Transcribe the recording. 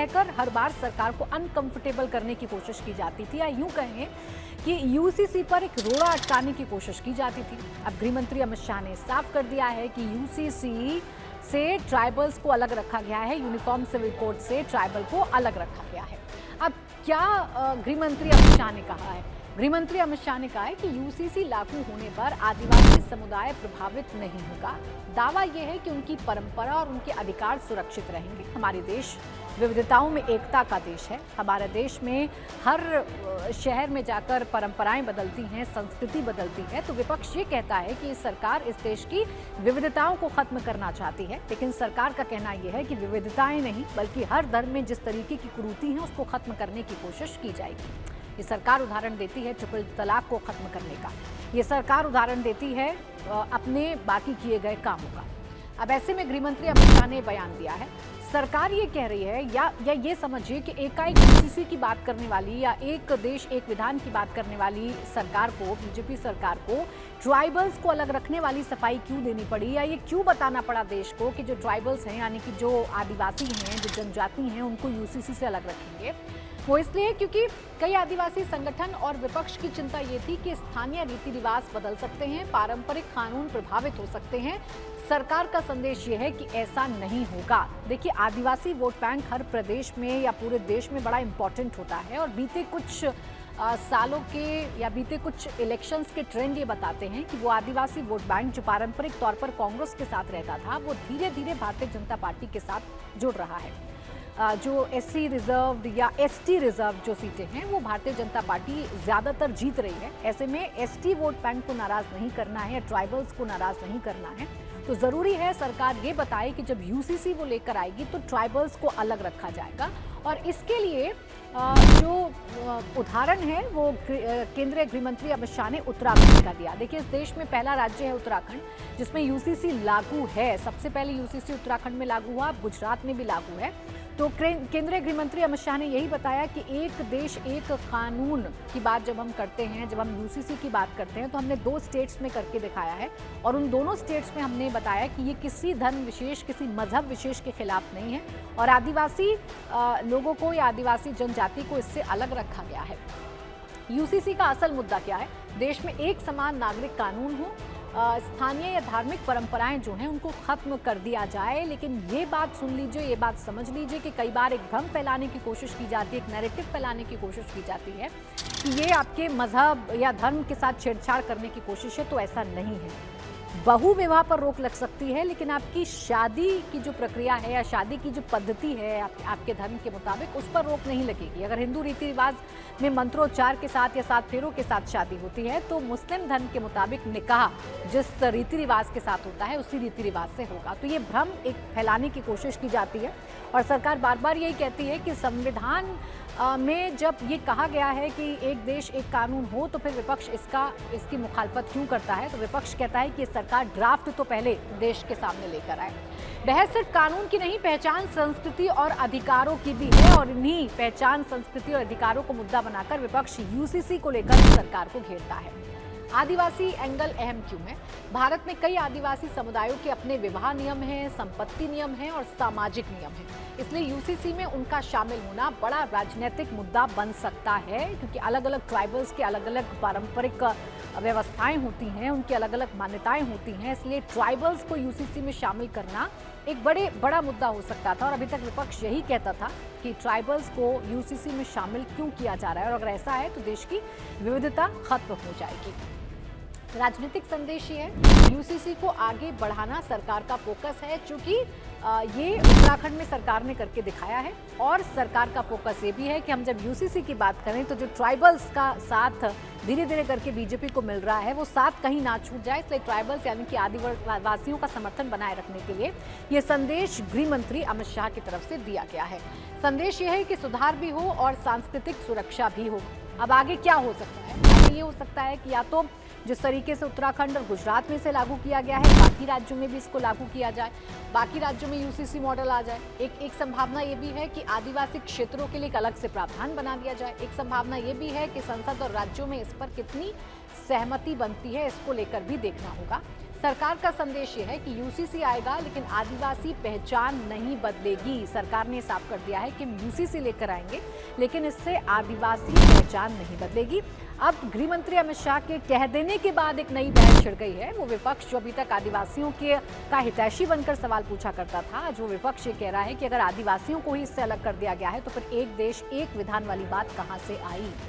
कहकर हर बार सरकार को अनकंफर्टेबल करने की कोशिश की जाती थी, या यूं कहें कि यूसीसी पर एक रोड़ा अटकाने की कोशिश की जाती थी। अब गृह मंत्री अमित शाह ने साफ कर दिया है कि यूसीसी से ट्राइबल्स को अलग रखा गया है, यूनिफॉर्म सिविल कोड से ट्राइबल को अलग रखा गया है। अब क्या गृह मंत्री अमित शाह ने कहा है? गृह मंत्री अमित शाह ने कहा है कि यूसीसी लागू होने पर आदिवासी समुदाय प्रभावित नहीं होगा। दावा यह है कि उनकी परंपरा और उनके अधिकार सुरक्षित रहेंगे। हमारे देश विविधताओं में एकता का देश है। हमारे देश में हर शहर में जाकर परंपराएं बदलती हैं, संस्कृति बदलती है। तो विपक्ष ये कहता है कि सरकार इस देश की विविधताओं को खत्म करना चाहती है, लेकिन सरकार का कहना यह है कि विविधताएं नहीं बल्कि हर धर्म में जिस तरीके की कुरीति है उसको खत्म करने की कोशिश की जाएगी। ये सरकार उदाहरण देती है ट्रिपल तलाक को खत्म करने का। ये सरकार उदाहरण देती है अपने बाकी किए गए कामों का। अब ऐसे में गृह मंत्री अमित शाह ने बयान दिया है, सरकार ये कह रही है या ये समझिए कि एकाएक यूसीसी की बात करने वाली या एक देश एक विधान की बात करने वाली सरकार को, बीजेपी सरकार को ट्राइबल्स को अलग रखने वाली सफाई क्यों देनी पड़ी, या ये क्यों बताना पड़ा देश को कि जो ट्राइबल्स हैं यानी कि जो आदिवासी हैं, जो जनजाति हैं, उनको यूसीसी से अलग रखेंगे। वो इसलिए क्योंकि कई आदिवासी संगठन और विपक्ष की चिंता ये थी कि स्थानीय रीति रिवाज बदल सकते हैं, पारंपरिक कानून प्रभावित हो सकते हैं। सरकार का संदेश ये है कि ऐसा नहीं होगा। देखिए, आदिवासी वोट बैंक हर प्रदेश में या पूरे देश में बड़ा इंपॉर्टेंट होता है और बीते कुछ सालों के या बीते कुछ इलेक्शंस के ट्रेंड ये बताते हैं कि वो आदिवासी वोट बैंक जो पारंपरिक तौर पर कांग्रेस के साथ रहता था, वो धीरे धीरे भारतीय जनता पार्टी के साथ जुड़ रहा है। जो एससी रिजर्व या एसटी रिजर्व जो सीटें हैं वो भारतीय जनता पार्टी ज्यादातर जीत रही है। ऐसे में एसटी वोट बैंक को नाराज नहीं करना है या ट्राइबल्स को नाराज नहीं करना है, तो जरूरी है सरकार ये बताए कि जब यूसीसी वो लेकर आएगी तो ट्राइबल्स को अलग रखा जाएगा। और इसके लिए जो उदाहरण है वो केंद्रीय गृह मंत्री अमित शाह ने उत्तराखंड का दिया। देखिए, इस देश में पहला राज्य है उत्तराखंड जिसमें यूसीसी लागू है। सबसे पहले यूसीसी उत्तराखंड में लागू हुआ, गुजरात में भी लागू है। तो केंद्रीय गृह मंत्री अमित शाह ने यही बताया कि एक देश एक कानून की बात जब हम करते हैं, जब हम यूसीसी की बात करते हैं, तो हमने 2 स्टेट्स में करके दिखाया है और उन दोनों स्टेट्स में हमने बताया कि ये किसी धर्म विशेष, किसी मजहब विशेष के खिलाफ नहीं है और आदिवासी लोगों को या आदिवासी जनजाति को इससे अलग रखा गया है। यूसीसी का असल मुद्दा क्या है? देश में एक समान नागरिक कानून हो, स्थानीय या धार्मिक परंपराएं जो हैं उनको खत्म कर दिया जाए। लेकिन ये बात सुन लीजिए, ये बात समझ लीजिए कि कई बार एक भ्रम फैलाने की कोशिश की जाती है, एक नैरेटिव फैलाने की कोशिश की जाती है कि ये आपके मजहब या धर्म के साथ छेड़छाड़ करने की कोशिश है, तो ऐसा नहीं है। बहु विवाह पर रोक लग सकती है, लेकिन आपकी शादी की जो प्रक्रिया है या शादी की जो पद्धति है आपके धर्म के मुताबिक, उस पर रोक नहीं लगेगी। अगर हिंदू रीति रिवाज में मंत्रोच्चार के साथ या 7 फेरों के साथ शादी होती है, तो मुस्लिम धर्म के मुताबिक निकाह जिस रीति रिवाज के साथ होता है उसी रीति रिवाज से होगा। तो ये भ्रम एक फैलाने की कोशिश की जाती है और सरकार बार बार यही कहती है कि संविधान में जब ये कहा गया है कि एक देश एक कानून हो, तो फिर विपक्ष इसकी मुखालफत क्यों करता है? तो विपक्ष कहता है कि सरकार ड्राफ्ट तो पहले देश के सामने लेकर आए। बहस सिर्फ कानून की नहीं, पहचान, संस्कृति और अधिकारों की भी है और इन्हीं पहचान, संस्कृति और अधिकारों को मुद्दा बनाकर विपक्ष यूसीसी को लेकर सरकार को घेरता है। आदिवासी एंगल अहम क्यों है? भारत में कई आदिवासी समुदायों के अपने विवाह नियम हैं, संपत्ति नियम हैं और सामाजिक नियम हैं। इसलिए यूसीसी में उनका शामिल होना बड़ा राजनीतिक मुद्दा बन सकता है, क्योंकि अलग अलग ट्राइबल्स के अलग अलग पारंपरिक व्यवस्थाएं होती हैं, उनकी अलग अलग मान्यताएं होती हैं। इसलिए ट्राइबल्स को यूसीसी में शामिल करना एक बड़ा मुद्दा हो सकता था और अभी तक विपक्ष यही कहता था कि ट्राइबल्स को यूसीसी में शामिल क्यों किया जा रहा है और अगर ऐसा है तो देश की विविधता खत्म हो जाएगी। राजनीतिक संदेश ये है, यूसीसी को आगे बढ़ाना सरकार का फोकस है, क्योंकि ये उत्तराखंड में सरकार ने करके दिखाया है और सरकार का फोकस ये भी है कि हम जब यूसीसी की बात करें तो जो ट्राइबल्स का साथ धीरे धीरे करके बीजेपी को मिल रहा है वो साथ कहीं ना छूट जाए। इसलिए ट्राइबल्स यानी कि आदिवासियों का समर्थन बनाए रखने के लिए ये संदेश गृह मंत्री अमित शाह की तरफ से दिया गया है। संदेश ये है कि सुधार भी हो और सांस्कृतिक सुरक्षा भी हो। अब आगे क्या हो सकता है? आगे ये हो सकता है कि या तो जिस तरीके से उत्तराखंड और गुजरात में इसे लागू किया गया है, बाकी राज्यों में भी इसको लागू किया जाए, बाकी राज्यों में यूसीसी मॉडल आ जाए। एक संभावना ये भी है कि आदिवासी क्षेत्रों के लिए एक अलग से प्रावधान बना दिया जाए। एक संभावना ये भी है कि संसद और राज्यों में इस पर कितनी सहमति बनती है, इसको लेकर भी देखना होगा। सरकार का संदेश ये है कि यूसीसी आएगा लेकिन आदिवासी पहचान नहीं बदलेगी। सरकार ने साफ कर दिया है कि यूसीसी लेकर आएंगे लेकिन इससे आदिवासी पहचान नहीं बदलेगी। अब गृह मंत्री अमित शाह के कह देने के बाद एक नई बहस छिड़ गई है। वो विपक्ष जो अभी तक आदिवासियों के का हितैषी बनकर सवाल पूछा करता था, आज वो विपक्ष ये कह रहा है कि अगर आदिवासियों को ही इससे अलग कर दिया गया है तो फिर एक देश एक विधान वाली बात कहां से आई।